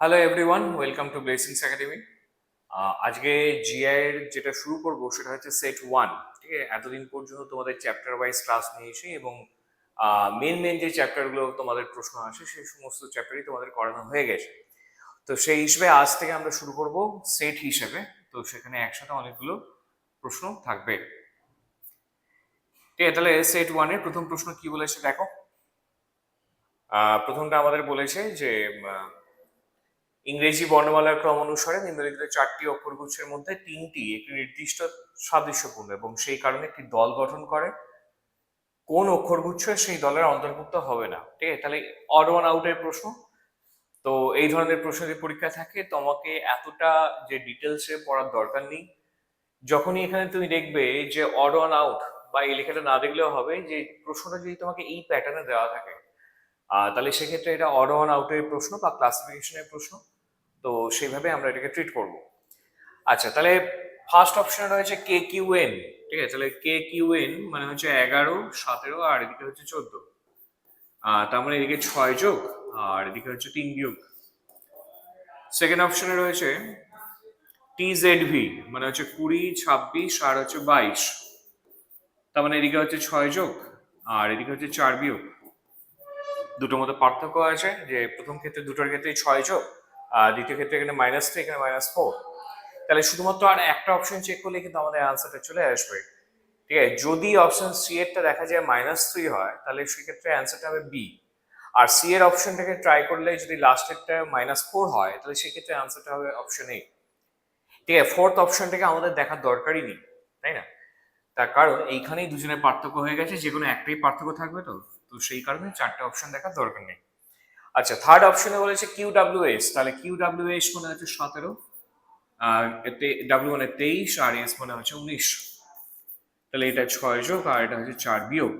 Hello everyone, welcome to blessings academy. আজকে GI এর যেটা শুরু করব সেটা হচ্ছে সেট ওয়ান। ঠিক আছে, এতদিন পর্যন্ত তোমাদের চ্যাপ্টার ওয়াইজ ক্লাস নিয়েছি এবং মেন মেন যে চ্যাপ্টারগুলো তোমাদের প্রশ্ন আসে সেই সমস্ত চ্যাপ্টারই তোমাদের করানো হয়ে গেছে। তো সেই হিসেবে আজ থেকে আমরা শুরু করব সেট হিসেবে। তো সেখানে একসাথে অনেকগুলো প্রশ্ন থাকবে। ঠিক আছে, তাহলে সেট ওয়ানের প্রথম প্রশ্ন কি বলেছে দেখো। প্রথমটা আমাদের বলেছে যে ইংরেজি বর্ণমালার ক্রম অনুসারে নিম্নলিখিত চারটি অক্ষরগুচ্ছের মধ্যে তিনটি একটি নির্দিষ্ট সাদৃশ্যপূর্ণ এবং সেই কারণে একটি দল গঠন করে। কোন অক্ষরগুচ্ছ সেই দলের অন্তর্ভুক্ত হবে না? ঠিক আছে, তাহলে অড ওয়ান আউটের প্রশ্ন। তো এই ধরনের প্রশ্ন যদি পরীক্ষা থাকে তোমাকে এতটা যে ডিটেলসে পড়ার দরকার নেই। যখনই এখানে তুমি দেখবে যে অড ওয়ান আউট বা এই লেখাটা না দেখলেও হবে, যে প্রশ্নটা যদি তোমাকে এই প্যাটার্নে দেওয়া থাকে তাহলে সেক্ষেত্রে এটা অড ওয়ান আউটের প্রশ্ন বা ক্লাসিফিকেশনের প্রশ্ন। তো সেইভাবে আমরা এটাকে ট্রিট করব। আচ্ছা, তাহলে ফার্স্ট অপশনে রয়েছে কে কিউ এন। ঠিক আছে, তাহলে কে কিউ এন মানে হচ্ছে 11, 17 আর এদিকে হচ্ছে 14। তার মানে এদিকে 6 যোগ আর এদিকে হচ্ছে 3 বিয়োগ। সেকেন্ড অপশনে রয়েছে টি জেড ভি মানে হচ্ছে 20, 26 আর হচ্ছে 22। তার মানে এদিকে হচ্ছে 6 যোগ আর এদিকে হচ্ছে 4 বিয়োগ। দুটোর মধ্যে পার্থক্য আছে যে প্রথম ক্ষেত্রে দুটোর ক্ষেত্রে 6 যোগ আর দ্বিতীয় ক্ষেত্রে এখানে -3 এখানে -4। তাহলে শুধুমাত্র আর একটা অপশন চেক করলে কিন্তু আমাদের অ্যান্সারটা চলে আসবে। ঠিক আছে, যদি অপশন সি এরটা দেখা যায় -3 হয় তাহলে সেক্ষেত্রে অ্যান্সারটা হবে বি। আর সি এর অপশনটাকে ট্রাই করলে যদি লাস্টেরটা -4 হয় তাহলে সেক্ষেত্রে অ্যান্সারটা হবে অপশন এ। ঠিক আছে, ফোর্থ অপশনটাকে আমাদের দেখার দরকারই নেই, তাই না? তার কারণ এইখানেই দুজনের পার্থক্য হয়ে গেছে, যে কোনো একটাই পার্থক্য থাকবে। তো তো সেই কারণে চারটে অপশন দেখার দরকার নেই। আচ্ছা, থার্ড অপশনে বলেছে কিউ ডাব্লিউ এস। তাহলে কিউ ডাব্লিউ এস মানে হচ্ছে 17, আর এতে ডাব্লিউ মানে 23 আর এস মানে হচ্ছে 19। তাহলে এটা 6 যোগ আর এটা হচ্ছে 4 বিয়োগ।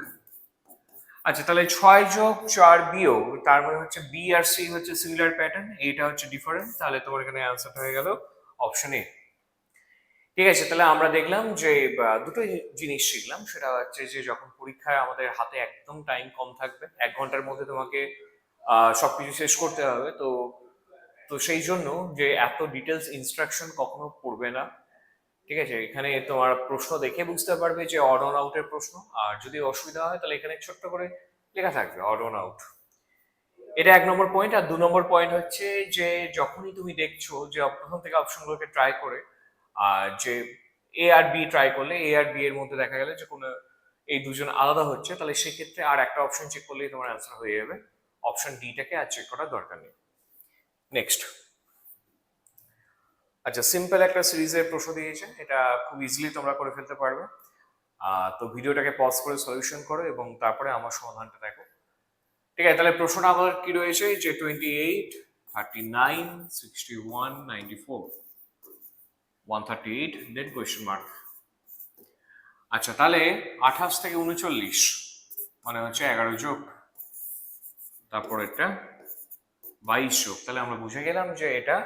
আচ্ছা, তাহলে 6 যোগ 4 বিয়োগ তার মানে হচ্ছে বি আর সি হচ্ছে সিমিলার প্যাটার্ন, এটা হচ্ছে ডিফারেন্ট। তাহলে তোমার এখানে অ্যান্সারটা হয়ে গেল অপশন এ। ঠিক আছে, তাহলে আমরা দেখলাম যে দুটো জিনিস শিখলাম। সেটা হচ্ছে যে যখন পরীক্ষায় আমাদের হাতে একদম টাইম কম থাকবে, 1 ঘন্টার মধ্যে তোমাকে সবকিছু শেষ করতে হবে। তো তো সেই জন্য যে এত ডিটেলস ইনস্ট্রাকশন কখনো পড়বে না। ঠিক আছে, এখানে তোমার প্রশ্ন দেখে বুঝতে পারবে যে অড অন আউটের প্রশ্ন। আর যদি অসুবিধা হয় তাহলে এখানে ছোট্ট করে লেখা থাকবে অড অন আউট। এটা 1 নম্বর পয়েন্ট। আর 2 নম্বর পয়েন্ট হচ্ছে যে যখনই তুমি দেখছো যে প্রথম থেকে অপশনগুলোকে ট্রাই করে যে এ আর বি ট্রাই করলে এ আর বি এর মধ্যে দেখা গেল যে কোনো এই দুজন আলাদা হচ্ছে, তাহলে সেক্ষেত্রে আর একটা অপশন চেক করলেই তোমার অ্যান্সার হয়ে যাবে। অপশন ডিটাকে আর চেক করার দরকার নেই। নেক্সট। আচ্ছা, সিম্পল একটা সিরিজের প্রশ্ন দিয়েছে, এটা খুব ইজিলি তোমরা করে ফেলতে পারবে। তো ভিডিওটাকে পজ করে সলিউশন করো এবং তারপরে আমার সমাধানটা দেখো। ঠিক আছে, তাহলে প্রশ্নটা আমাদের কি রয়েছে যে 28, 39, 61, 94, 138 দেন কোয়েশ্চেন মার্ক। আচ্ছা, তাহলে 28 থেকে 39 মানে হচ্ছে 11 যোগ, তারপর এটা 22 যোগ। তাহলে আমরা বুঝে গেলাম যে এটা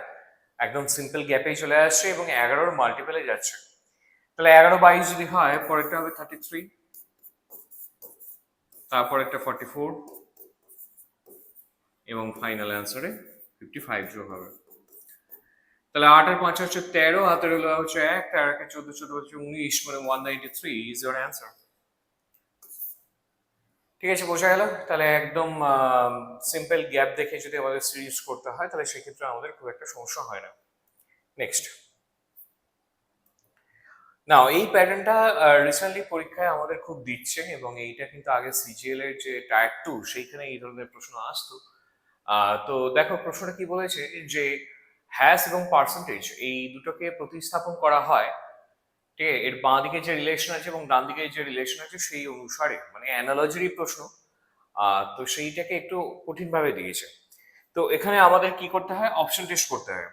একদম সিম্পল গ্যাপেই চলে আসছে এবং 11-র মাল্টিপলে যাচ্ছে। তাহলে 11, 22 যদি হয় পরেরটা হবে 33, তারপর একটা 44 এবং ফাইনাল অ্যান্সারে 55 যোগ হবে। তাহলে 8 আর 5 হচ্ছে 13, হাতের হলো হচ্ছে 1, 13 কে 14, 14 হচ্ছে 19 মানে 193 ইজ ইওর অ্যান্সার। ঠিক আছে, বোঝা গেল। তাহলে একদম সিম্পল গ্যাপ দেখে যদি আমাদের সিরিজ করতে হয় তাহলে সেক্ষেত্রে আমাদের খুব একটা সমস্যা হয় না। নেক্সট। না, এই প্যাটার্নটা রিসেন্টলি পরীক্ষায় আমাদের খুব দিচ্ছে এবং এইটা কিন্তু আগে সিজিএল এর যে টায়ার 2 সেইখানে এই ধরনের প্রশ্ন আসতো। তো দেখো প্রশ্নটা কি বলেছে যে হ্যাশ এবং পার্সেন্টেজ এই দুটোকে প্রতিস্থাপন করা হয়। ঠিক আছে, এর বাঁ দিকে যে রিলেশন আছে এবং ডান দিকে যে রিলেশন আছে সেই অনুসারে, মানে অ্যানালজিরই প্রশ্ন। তো সেইটাকে একটু কঠিন ভাবে দিয়েছে। তো এখানে আমাদের কি করতে হয়, অপশন টেস্ট করতে হয়।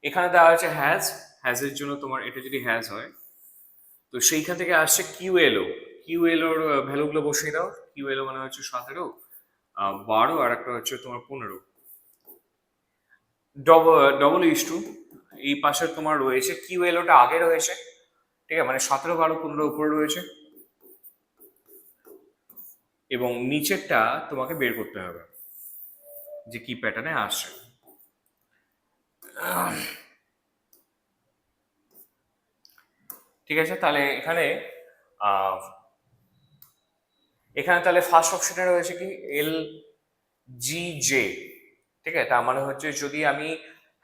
এখানে দেওয়া আছে হ্যাজ, হ্যাজের জন্য তোমার এটা যদি হ্যাজ হয় তো সেইখান থেকে আসছে কিউএলও। কিউএলওর ভ্যালুগুলো বসিয়ে দাও। কিউএলও মানে হচ্ছে 17, 12 আর একটা হচ্ছে তোমার 15। ডবল ইস টু এই পাশে তোমার রয়েছে কিউএলওটা আগে রয়েছে। ঠিক আছে, মানে 17, 12, 15 উপরে রয়েছে এবং নিচেরটা তোমাকে বের করতে হবে যে কি প্যাটার্নে আসছে। ঠিক আছে, তাহলে এখানে এখানে তাহলে ফার্স্ট অপশনে রয়েছে কি এল জি জে। ঠিক আছে, তার মানে হচ্ছে যদি আমি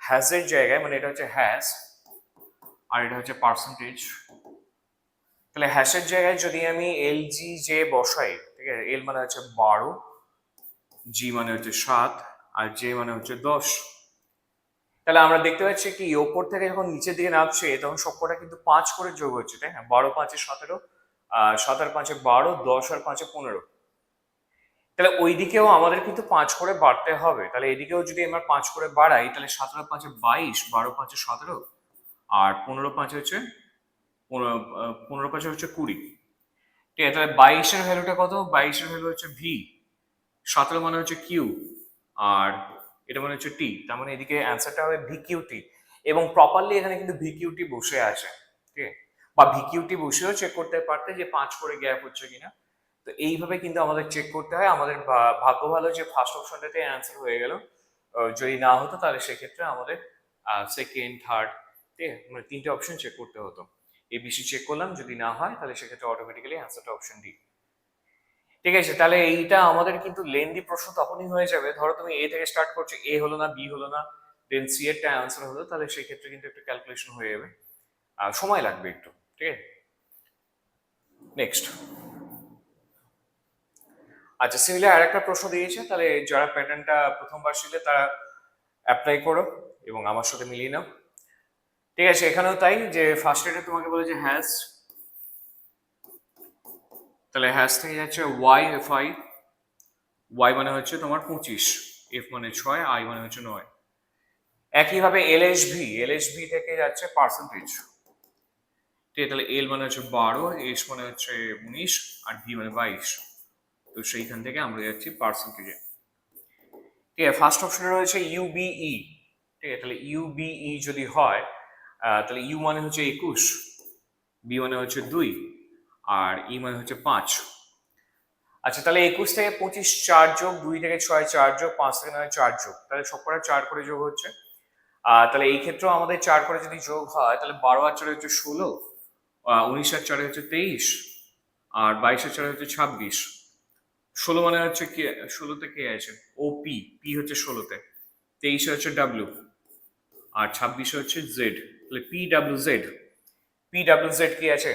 হ্যাজের জায়গায়, মানে এটা হচ্ছে হ্যাজ আর এটা হচ্ছে পার্সেন্টেজ, তাহলে হ্যাশের জায়গায় যদি আমি এল জি জে বসাই, ঠিক আছে, এল মানে হচ্ছে 12, জি মানে হচ্ছে 7, আর জে মানে হচ্ছে 10, তাহলে আমরা দেখতে পাচ্ছি কি ওপর থেকে যখন নিচের দিকে নামছে তখন সবকটা কিন্তু 5 করে যোগ হচ্ছে, তাই না? 12 5 17, 7 আর 5 12, 10 আর 5 15, তাহলে ওই দিকেও আমাদের কিন্তু 5 করে বাড়তে হবে। তাহলে এদিকেও যদি আমরা 5 করে বাড়াই তাহলে 7 আর 5 22, 12 5 17, আর 15 5 হচ্ছে 15 5 হচ্ছে 20। ঠিক আছে, তাহলে 22 এর ভ্যালুটা কত? 22 এর ভ্যালু হচ্ছে ভি, 17 মানে হচ্ছে কিউ, আর এটা মানে হচ্ছে টি। তার মানে এদিকে অ্যান্সারটা হবে ভিকিউটি, এবং প্রপারলি এখানে কিন্তু ভিকিউটি বসে আছে। ঠিক আছে, বা ভিকিউটি বসেও চেক করতে পারতে যে 5 করে গ্যাপ হচ্ছে কিনা। তো এইভাবে কিন্তু আমাদের চেক করতে হয়। আমাদের ভাগ্য ভালো যে ফার্স্ট অপশনটাতে অ্যান্সার হয়ে গেল। যদি না হতো তাহলে সেক্ষেত্রে আমাদের সেকেন্ড, থার্ড, ঠিক আছে, মানে 3টে অপশন চেক করতে হতো। এবিসি চেক করলাম, যদি না হয় তাহলে সেক্ষেত্রে অটোমেটিক্যালি অ্যান্সারটা অপশন ডি। ঠিক আছে, তাহলে এইটা আমাদের কিন্তু লেন্দি প্রশ্ন তখনই হয়ে যাবে, ধরো তুমি এ থেকে স্টার্ট করছো, এ হলো না, বি হলো না, দেন সি এরটা অ্যান্সার হলো, তাহলে সেই ক্ষেত্রে কিন্তু একটু ক্যালকুলেশন হয়ে যাবে, আর সময় লাগবে একটু। ঠিক আছে, নেক্সট। আচ্ছা, সিমিলার আরেকটা প্রশ্ন দিয়েছে, তাহলে যারা প্যাটার্নটা প্রথমবার শিখলে তারা অ্যাপ্লাই করো এবং আমার সাথে মিলিয়ে নাও। ঠিক আছে, এখানেও তাই, যে ফার্স্ট এটা তোমাকে বলে যে হ্যাজ, তাহলে হ্যাজ থেকে যাচ্ছে ওয়াই এফ আই, ওয়াই মানে হচ্ছে তোমার 25, এফ মানে 6, আই মানে হচ্ছে 9। একইভাবে এলএসভি, এলএসভি থেকে যাচ্ছে পার্সেন্টেজ। ঠিক আছে, তাহলে এল মানে হচ্ছে 12, এস মানে হচ্ছে 19, আর ভি মানে 22। তো সেইখান থেকে আমরা যাচ্ছি পার্সেন্টেজে। ঠিক আছে, ফার্স্ট অপশনে রয়েছে ইউবিই। ঠিক আছে, তাহলে ইউবিই যদি হয় তাহলে ইউ মানে হচ্ছে 21, বি মানে হচ্ছে 2, আর ই মানে হচ্ছে 5। আচ্ছা, তাহলে 21 থেকে 25 4 যোগ, 2 থেকে 6 4 যোগ, 5 থেকে 9 4 যোগ, তাহলে সবকটা 4 করে যোগ হচ্ছে। তাহলে এই ক্ষেত্রেও আমাদের 4 করে যদি যোগ হয় তাহলে 12 আর 4 হচ্ছে 16, 19 আর 4 হচ্ছে 23, আর 22 আর 4 হচ্ছে 26। 16 মানে হচ্ছে কি, 16তে কে আছে? ও পি, পি হচ্ছে 16তে, 23 হচ্ছে ডাব্লিউ, আর 26 হচ্ছে জেড, তাহলে P W Z. P W Z কি আছে?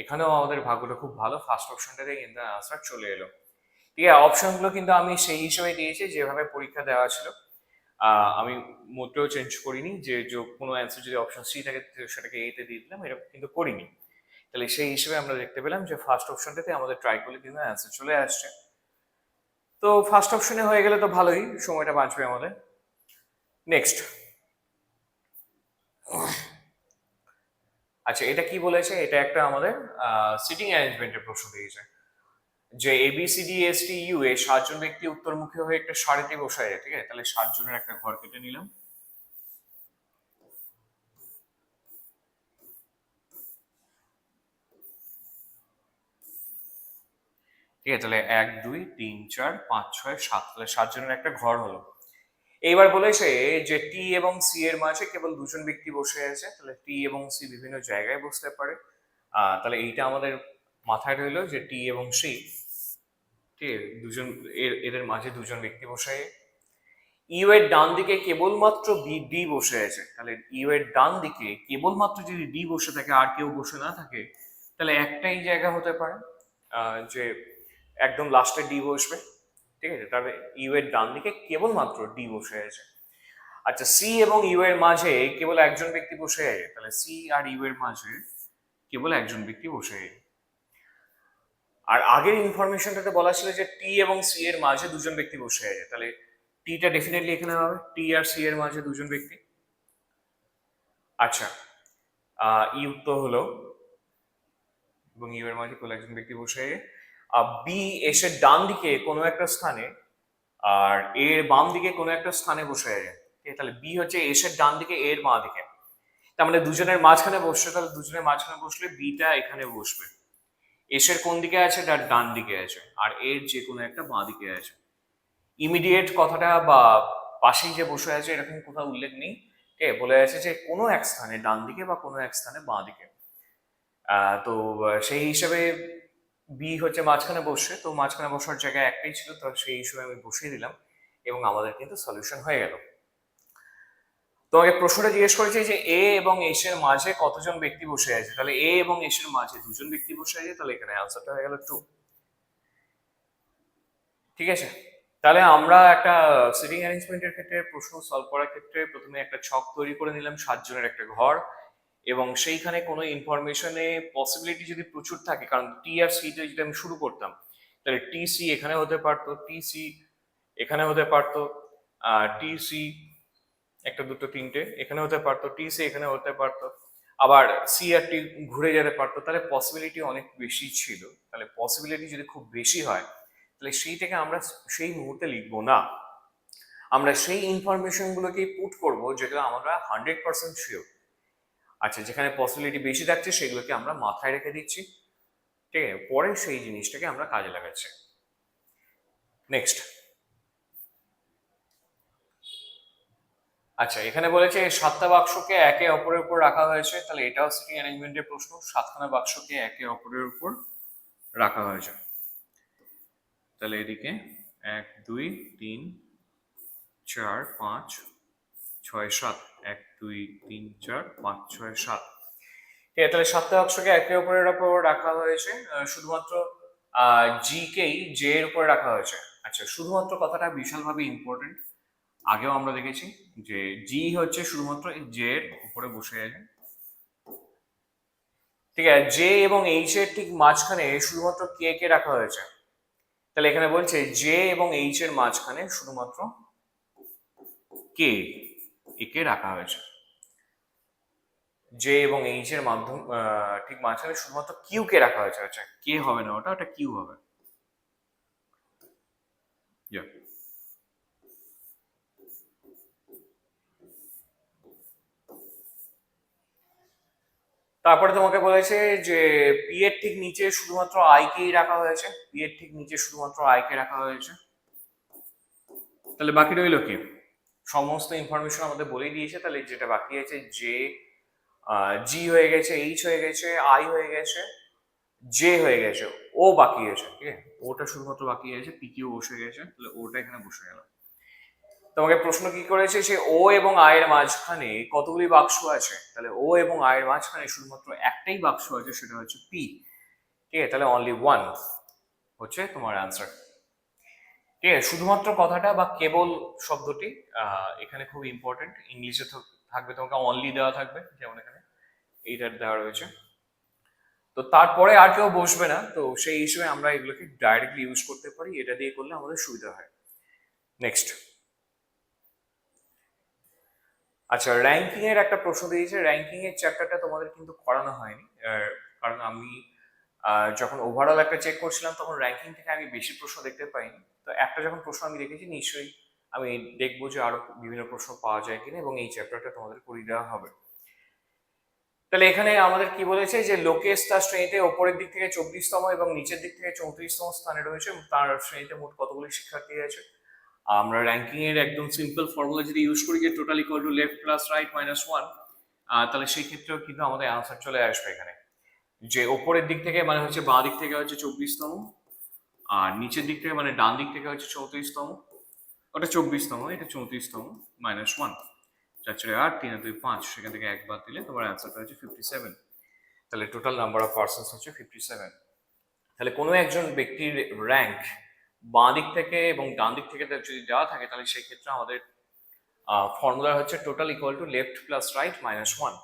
এখানেও আমাদের ভাগ্যটা খুব ভালো, ফার্স্ট অপশনটাতে কিন্তু আনসার চলে এলো। ঠিক আছে, অপশনগুলো কিন্তু আমি সেই হিসেবে দিয়েছি যেভাবে পরীক্ষা দেওয়া ছিল। আমি মোটেও চেঞ্জ করিনি, যে কোনো অ্যান্সার যদি অপশন সি থাকে সেটাকে এ তে দিয়ে দিলাম, এরকম কিন্তু করিনি। তাহলে সেই হিসেবে আমরা দেখতে পেলাম যে ফার্স্ট অপশনটাতে আমাদের ট্রাই করলে কিন্তু অ্যান্সার চলে আসছে। তো ফার্স্ট অপশনে হয়ে গেলে তো ভালোই, সময়টা বাঁচবে আমাদের। নেক্সট। আচ্ছা, এটা কি বলেছে? এটা একটা আমাদের সিটিং অ্যারেঞ্জমেন্টের প্রশ্ন দিয়েছে, যে A B C D S T U A 7 জন ব্যক্তি উত্তরমুখী হয়ে একটা সারিতে বসায়। ঠিক আছে, তাহলে 7 জনের একটা ঘর কেটে নিলাম। ঠিক আছে, তাহলে 1 2 3 4 5 6 7, তাহলে 7 জনের একটা ঘর হলো। এইবার বলেছে যে টি এবং সি এর মাঝে কেবল 2জন ব্যক্তি বসে আছে, তাহলে টি এবং সি বিভিন্ন জায়গায় বসতে পারে। তাহলে এইটা আমাদের মাথায় রইলো যে টি এবং সি, ঠিক আছে, দুজন, এদের মাঝে 2জন ব্যক্তি বসে। ইউ এর ডান দিকে কেবলমাত্র ডি বসে আছে, তাহলে ইউ এর ডান দিকে কেবলমাত্র যদি ডি বসে থাকে আর কেউ বসে না থাকে, তাহলে একটাই জায়গা হতে পারে যে একদম লাস্টে ডি বসবে। ঠিক আছে, তবে ইউ এর ডান দিকে কেবলমাত্র ডি বসে আছে। আচ্ছা, সি এবং ইউ এর মাঝে কেবল একজন ব্যক্তি বসে আছে, তাহলে সি আর ইউ এর মাঝে কেবল একজন ব্যক্তি বসে আছে। আর আগের ইনফরমেশনটাতে বলা ছিল যে টি এবং সি এর মাঝে 2জন ব্যক্তি বসে আছে, তাহলে টিটা ডেফিনেটলি এখানে হবে, টি আর সি এর মাঝে 2জন ব্যক্তি। আচ্ছা, ইউ তো হলো, এবং ইউ এর মাঝে কেবল একজন ব্যক্তি বসে। বি এসে ডান দিকে কোনো একটা স্থানে আর এর বাম দিকে কোনো একটা স্থানে বসে আছে। তাহলে বি হচ্ছে এসের ডান দিকে, এর বাঁ দিকে, তার মানে দুজনের মাঝখানে বসছে, তাহলে দুজনের মাঝখানে বসলে বিটা এখানে বসবে। এসের কোন দিকে আছে? তার ডান দিকে আছে, আর এর যে কোনো একটা বাঁ দিকে আছে। ইমিডিয়েট কথাটা বা পাশেই যে বসে আছে এরকম কোথাও উল্লেখ নেই। বলে আছে যে কোনো এক স্থানে ডান দিকে বা কোনো এক স্থানে বাঁ দিকে। তো সেই হিসেবে বি হচ্ছে মাঝখানে বসে, তো মাঝখানে বসার জায়গায় একটাই ছিল, তো সেই হিসেবে আমি বসিয়ে দিলাম এবং আমাদের কিন্তু সলিউশন হয়ে গেল। তোমাকে প্রশ্নটা জিজ্ঞেস করেছে যে এ এবং এস এর মাঝে কতজন ব্যক্তি বসে আছে, তাহলে এ এবং এস এর মাঝে দুজন ব্যক্তি বসে আছে, তাহলে এখানে আনসারটা হয়ে গেল 2। ঠিক আছে, তাহলে আমরা একটা সিটিং অ্যারেঞ্জমেন্টের ক্ষেত্রে প্রশ্ন সলভ করার ক্ষেত্রে প্রথমে একটা ছক তৈরি করে নিলাম 7 জনের একটা ঘর, এবং সেইখানে কোনো ইনফরমেশনে পসিবিলিটি যদি প্রচুর থাকে, কারণ টি আর সি তে যদি আমি শুরু করতাম তাহলে টি সি এখানে হতে পারতো, টি সি এখানে হতে পারতো, টি সি একটা দুটো তিনটে এখানে হতে পারতো, টি সি এখানে হতে পারতো, আবার সি আর টি ঘুরে যেতে পারতো, তাহলে পসিবিলিটি অনেক বেশি ছিল। তাহলে পসিবিলিটি যদি খুব বেশি হয় তাহলে সেইটাকে আমরা সেই মুহূর্তে লিখবো না, আমরা সেই ইনফরমেশন গুলোকেই পুট করবো যেগুলো আমরা 100% শিওর। আচ্ছা, যেখানে পসিবিলিটি বেশি থাকছে সেগুলোকে আমরা মাথায় রেখে দিচ্ছি, ঠিক আছে, পরে সেই জিনিসটাকে আমরা কাজে লাগাচ্ছি। নেক্সট, আচ্ছা এখানে বলেছে 7টা বাক্সকে একে অপরের উপর রাখা হয়েছে, তাহলে এটাও সিটিং অ্যারেঞ্জমেন্টের প্রশ্ন। 7খানা বাক্সকে একে অপরের উপর রাখা হয়েছে, তাহলে এদিকে 1 2 3 4 5 6 7, 1 2 3 4 5 6 7। তাহলে 7টা বাক্সকে একে অপরের উপর রাখা হয়েছে, শুধুমাত্র জি কেই জে এর উপরে রাখা হয়েছে। আচ্ছা, শুধুমাত্র কথাটা বিশালভাবে ইম্পর্টেন্ট, আগেও আমরা দেখেছি যে জি হচ্ছে শুধুমাত্র জে এর উপরে বসে আছে, ঠিক আছে, জে এবং এইচ এর ঠিক মাঝখানে শুধুমাত্র কে কে রাখা হয়েছে, তাহলে এখানে বলছে জে এবং এইচ এর মাঝখানে শুধুমাত্র কে একে রাখা হয়েছে। জে এবং এইচ এর মাধ্যম ঠিক মাঝখানে শুধুমাত্র কিউ কে রাখা হয়েছে। আচ্ছা, কে হবে না, ওটা কিউ হবে। তারপরে তোমাকে বলেছে যে পি এর ঠিক নিচে শুধুমাত্র আই কেই রাখা হয়েছে, পি এর ঠিক নিচে শুধুমাত্র আই কে রাখা হয়েছে, তাহলে বাকি রইল কি? সমস্ত ইনফরমেশন আমাদের বলেই দিয়েছে, তাহলে যেটা বাকি আছে জে, জি হয়ে গেছে, এইচ হয়ে গেছে, আই হয়ে গেছে, জে হয়ে গেছে, ও বাকি আছে, ঠিক আছে, ওটা শুধুমাত্র বাকি আছে, পি কিউ বসে গেছে, তাহলে ওটা এখানে বসে গেল। তোমাকে প্রশ্ন কি করেছে যে ও এবং আই এর মাঝখানে কতগুলি বাক্স আছে, তাহলে ও এবং আই এর মাঝখানে শুধুমাত্র একটাই বাক্স আছে, সেটা হচ্ছে পি, ঠিক আছে, তাহলে অনলি ওয়ান হচ্ছে তোমার অ্যান্সার। ঠিক আছে, শুধুমাত্র কথাটা বা কেবল শব্দটি এখানে খুব ইম্পর্টেন্ট, ইংলিশে থাকবে তোমাকে অনলি দেওয়া থাকবে, যেমন এখানে এইটার দেওয়া রয়েছে, তো তারপরে আর কেউ বসবে না, তো সেই হিসেবে আমরা এগুলোকে ডাইরেক্টলি ইউজ করতে পারি, এটা দিয়ে করলে আমাদের সুবিধা হয়। নেক্সট, আচ্ছা র্যাঙ্কিং এর একটা প্রশ্ন দিয়েছে, র্যাঙ্কিং এর চ্যাপ্টারটা তোমাদের কিন্তু করানো হয়নি, কারণ আমি যখন ওভারঅল একটা চেক করছিলাম তখন র্যাঙ্কিং থেকে আমি বেশি প্রশ্ন দেখতে পাইনি, তো একটা যখন প্রশ্ন আমি দেখেছি নিশ্চয়ই আমি দেখবো যে আরো বিভিন্ন প্রশ্ন পাওয়া যায় কিনা, এবং এই চ্যাপ্টারটা তোমাদের করিয়ে দেওয়া হবে। তাহলে এখানে আমাদের কি বলেছে যে লোকেশ তার শ্রেণীতে ওপরের দিক থেকে 24তম এবং নিচের দিক থেকে 34তম স্থানে রয়েছে, তার শ্রেণীতে মোট কতগুলি শিক্ষার্থী আছে। আমরা র্যাঙ্কিং এর একদম সিম্পল ফর্মুলা যদি ইউজ করি যে total equal to left plus right minus 1, তাহলে সেই ক্ষেত্রেও কিন্তু আমাদের আনসার চলে আসবে এখানে, যে ওপরের দিক থেকে মানে হচ্ছে বাঁ দিক থেকে হচ্ছে 24তম, আর নিচের দিক থেকে মানে ডান দিক থেকে হচ্ছে 34তম, ওটা 24তম, এটা 34তম, মাইনাস 1, 4 4 8, 3 2 5, সেখান থেকে এক বাদ দিলে তোমার অ্যান্সারটা হচ্ছে 57, তাহলে টোটাল নাম্বার অফ পার্সনস হচ্ছে 57। তাহলে কোনো একজন ব্যক্তির র্যাঙ্ক বাঁ দিক থেকে এবং ডান দিক থেকে যদি দেওয়া থাকে তাহলে সেই ক্ষেত্রে আমাদের ফর্মুলা হচ্ছে total equal to left plus right minus 1।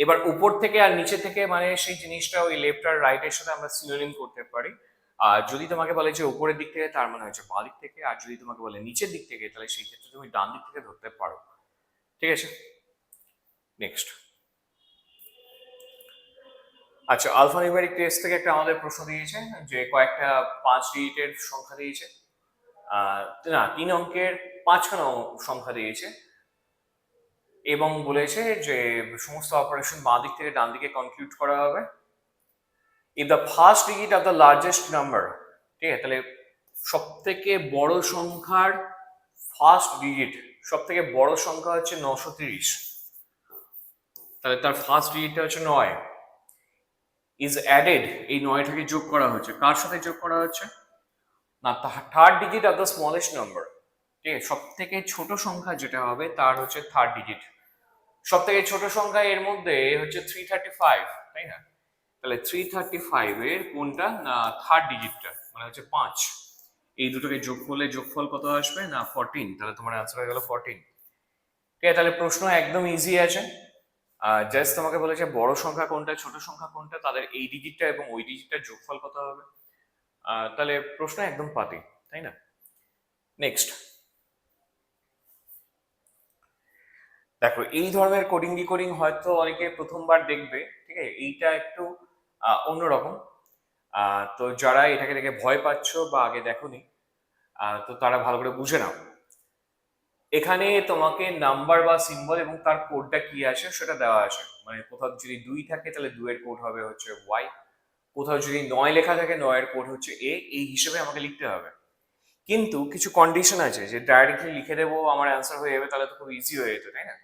এবার উপর থেকে আর নিচে থেকে মানে সেই জিনিসটা ওই লেফট আর রাইটের সাথে আমরা সিনোনিম করতে পারি, আর যদি তোমাকে বলে যে উপরের দিক থেকে তার মানে হচ্ছে বাঁ দিক থেকে, আর যদি তোমাকে বলে নিচের দিক থেকে তাহলে সেই ক্ষেত্রে তুমি ডান দিক থেকে ধরতে পারো, ঠিক আছে। নেক্সট, আচ্ছা আলফা নিউমেরিক টেস্ট থেকে একটা আমাদের প্রশ্ন দিয়েছে যে কয়েকটা 5 ডিজিটের সংখ্যা দিয়েছে, না 3 অঙ্কের 5খানা সংখ্যা দিয়েছে, এবং বলেছে যে সমস্ত অপারেশন বাঁ দিক থেকে ডান দিকে কনকিউট করা হবে। If the first digit of the largest number, ঠিক আছে, তাহলে সব থেকে বড় সংখ্যার ফার্স্ট ডিজিট, সব থেকে বড় সংখ্যা হচ্ছে 930, তাহলে তার ফার্স্ট ডিজিটটা হচ্ছে 9, ইজ অ্যাডেড, এই 9টাকে যোগ করা হচ্ছে, কার সাথে যোগ করা হচ্ছে না, third digit of the smallest number. ঠিক আছে, সব থেকে ছোট সংখ্যা যেটা হবে তার হচ্ছে থার্ড ডিজিট। সব থেকে ছোট সংখ্যা এর মধ্যে হচ্ছে 335, তাই না? তাহলে 335 এর কোনটা না থার্ড ডিজিটটা, মানে হচ্ছে 5। এই দুটোকে যোগ করলে যোগফল কত আসবে না 14, তাহলে তোমার অ্যান্সার হয়ে গেল 14। ঠিক আছে, তাহলে প্রশ্ন একদম ইজি আছে। জাস্ট তোমাকে বলেছে বড় সংখ্যা কোনটা ছোট সংখ্যা কোনটা, তাদের এই ডিজিটটা এবং ওই ডিজিটটার যোগফল কত হবে। তাহলে প্রশ্ন একদম পাতি, তাই না? নেক্সট দেখো, এই ধরনের কোডিং ডিকোডিং হয়তো অনেকে প্রথমবার দেখবে, ঠিক আছে, এইটা একটু অন্যরকম। তো যারা এটাকে দেখে ভয় পাচ্ছ বা আগে দেখোনি, তো তারা ভালো করে বুঝে নাও। এখানে তোমাকে নাম্বার বা সিম্বল এবং তার কোডটা কি আছে সেটা দেওয়া আছে। মানে কোথাও যদি 2 থাকে তাহলে 2 এর কোড হবে হচ্ছে ওয়াই, কোথাও যদি 9 লেখা থাকে 9 এর কোড হচ্ছে এ, এই হিসেবে আমাকে লিখতে হবে। কিন্তু কিছু কন্ডিশন আছে যে ডাইরেক্টলি লিখে দেবো আমার অ্যান্সার হয়ে যাবে, তাহলে তো খুব ইজি হয়ে যেত, তাই না?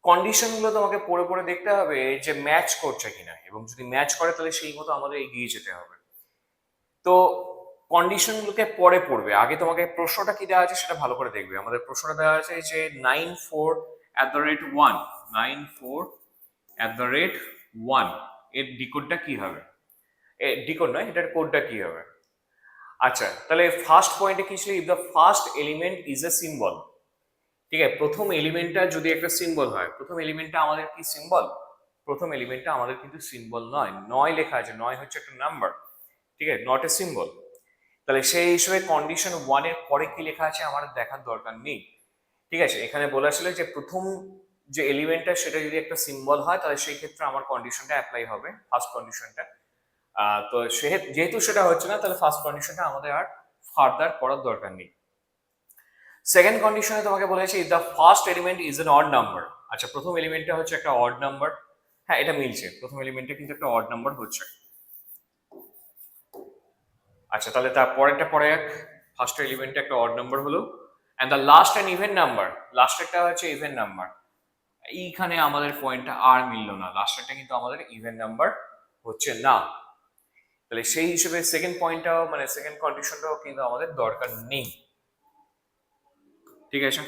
কন্ডিশন গুলো তোমাকে পড়ে পড়ে দেখতে হবে যে ম্যাচ করছে কিনা, এবং যদি ম্যাচ করে তাহলে সেই মতো আমাদের এগিয়ে যেতে হবে। তো কন্ডিশন গুলোকে পরে পড়বে, আগে তোমাকে প্রশ্নটা কি দেওয়া আছে সেটা ভালো করে দেখবে। আমাদের প্রশ্নটা দেওয়া আছে যে 94@1, 94@1 এর ডিকোডটা কি হবে, ডিকোড নয়, এটার কোডটা কি হবে। আচ্ছা, তাহলে ফার্স্ট পয়েন্টে কি ছিল, if the first element is a symbol. ঠিক আছে, প্রথম এলিমেন্টটা যদি একটা সিম্বল হয়, প্রথম এলিমেন্টটা আমাদের কি সিম্বল? প্রথম এলিমেন্টটা আমাদের কিন্তু সিম্বল নয়, 9 লেখা আছে, 9 হচ্ছে একটা নাম্বার, ঠিক আছে, নট এ সিম্বল। তাহলে সেই হিসেবে কন্ডিশন 1 এর পরে কি লেখা আছে আমার দেখার দরকার নেই। ঠিক আছে, এখানে বলা ছিল যে প্রথম যে এলিমেন্টটা সেটা যদি একটা সিম্বল হয় তাহলে সেই ক্ষেত্রে আমার কন্ডিশনটা অ্যাপ্লাই হবে, ফার্স্ট কন্ডিশনটা। তো যেহেতু সেটা হচ্ছে না, তাহলে ফার্স্ট কন্ডিশনটা আমাদের আর ফার্দার করার দরকার নেই। সেকেন্ড কন্ডিশনে তোমাকে বলেছে if the first element is an odd number. আচ্ছা, প্রথম এলিমেন্টটা হচ্ছে একটা অড নাম্বার, হ্যাঁ এটা মিলছে, প্রথম এলিমেন্টটা কিন্তু একটা অড নাম্বার হচ্ছে। আচ্ছা, তাহলে তার পরেরটা পরে এক, ফার্স্ট এলিমেন্টটা একটা অড নাম্বার হলো, and the last an even number, লাস্টেরটা হচ্ছে ইভেন নাম্বার। এইখানে আমাদের পয়েন্টটা আর মিললো না, লাস্টেরটা কিন্তু আমাদের ইভেন নাম্বার হচ্ছে না। তাহলে সেই হিসেবে সেকেন্ড পয়েন্টটাও মানে সেকেন্ড কন্ডিশনটাও কিন্তু আমাদের দরকার নেই। ঠিক আছে,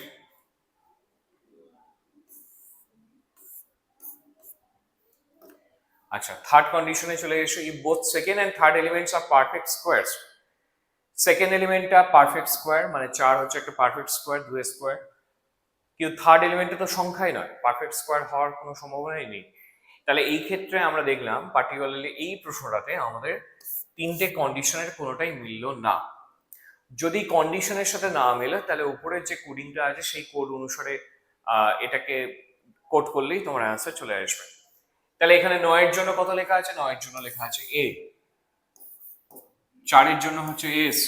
আচ্ছা থার্ড কন্ডিশনে চলে এসো, if both second and third elements are perfect squares. Second এলিমেন্টটা পারফেক্ট স্কোয়ার, মানে 4 হচ্ছে একটা পারফেক্ট স্কোয়ার, 2 স্কোয়ার। কিন্তু থার্ড এলিমেন্টটা তো সংখ্যাই নয়, পারফেক্ট স্কোয়ার হওয়ার কোনো সম্ভাবনাই নেই। তাহলে এই ক্ষেত্রে আমরা দেখলাম পার্টিকুলারলি এই প্রশ্নটাতে আমাদের তিনটে কন্ডিশনের কোনোটাই মিলল না। যদি কন্ডিশনের সাথে না মেলে তাহলে উপরের যে কোডিংটা আছে সেই কোড অনুসারে এটাকে কোড করলেই তোমার অ্যান্সার চলে আসবে। তাহলে এখানে 9 এর জন্য কত লেখা আছে, 9 এর জন্য লেখা আছে এ, 4 এর জন্য হচ্ছে এস,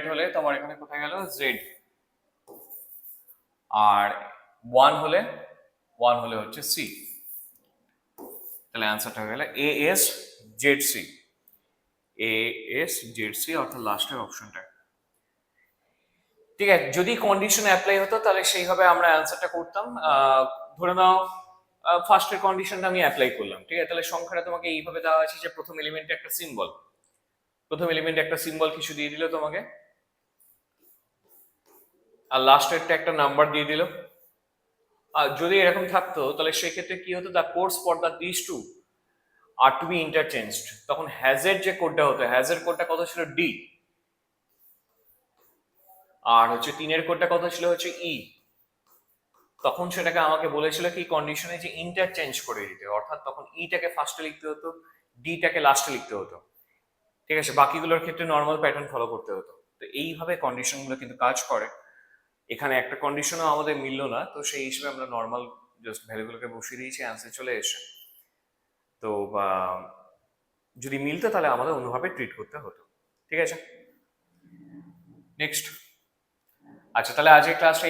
@হলে তোমার এখানে কোথায় গেল জেড, আর 1 হলে হচ্ছে সি। তাহলে অ্যান্সারটা হয়ে গেল AS Z C, AS Z C, অর্থাৎ লাস্টের অপশনটা। ঠিক আছে, যদি কন্ডিশন অ্যাপ্লাই হতো তাহলে সেইভাবে আমরা অ্যান্সারটা করতাম। ধরে নাও ফার্স্টের কন্ডিশনটা আমি অ্যাপ্লাই করলাম, ঠিক আছে, তাহলে সংখ্যাটা তোমাকে এইভাবে দেওয়া আছে যে প্রথম এলিমেন্টে একটা সিম্বল, প্রথম এলিমেন্টে একটা সিম্বল কিছু দিয়ে দিল তোমাকে, আর লাস্টেরটা একটা নাম্বার দিয়ে দিল। আর যদি এরকম থাকতো তাহলে সেক্ষেত্রে কি হতো, the codes for the this two are to be interchanged, তখন হ্যাজের যে কোডটা হতো, হ্যাজের কোডটা কত ছিল ডি, আর হচ্ছে 3 এর কোডটা কত ছিল হচ্ছে ই। তখন সেটাকে আমাকে বলেছিল কি কন্ডিশনে যে ইন্টারচেঞ্জ করে দিতে, অর্থাৎ তখন ইটাকে ফার্স্টে লিখতে হতো, ডিটাকে লাস্টে লিখতে হতো। ঠিক আছে, বাকিগুলোর ক্ষেত্রে নর্মাল প্যাটার্ন ফলো করতে হতো। তো এইভাবে কন্ডিশনগুলো কিন্তু কাজ করে। এখানে একটা কন্ডিশনও আমাদের মিললো না, তো সেই হিসেবে আমরা নর্মাল জাস্ট ভ্যালুগুলোকে বসিয়ে দিয়েছি, অ্যান্সার চলে এসে। তো যদি মিলতো তাহলে আমাদের অন্যভাবে ট্রিট করতে হতো। ঠিক আছে, নেক্সট। আচ্ছা, তাহলে আজকের ক্লাসটা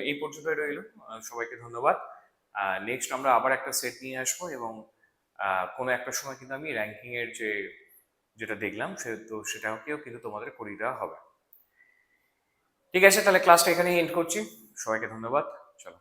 এই পর্যন্তই রইল। সবাইকে ধন্যবাদ। নেক্সট আমরা আবার একটা সেট নিয়ে আসবো, এবং কোনো একটা সময় কিন্তু আমি র্যাঙ্কিং এর যেটা দেখলাম তো সেটাকেও কিন্তু তোমাদের করিয়ে দেওয়া হবে। ঠিক আছে, তাহলে ক্লাসটা এখানেই এন্ড করছি। সবাইকে ধন্যবাদ। চলো।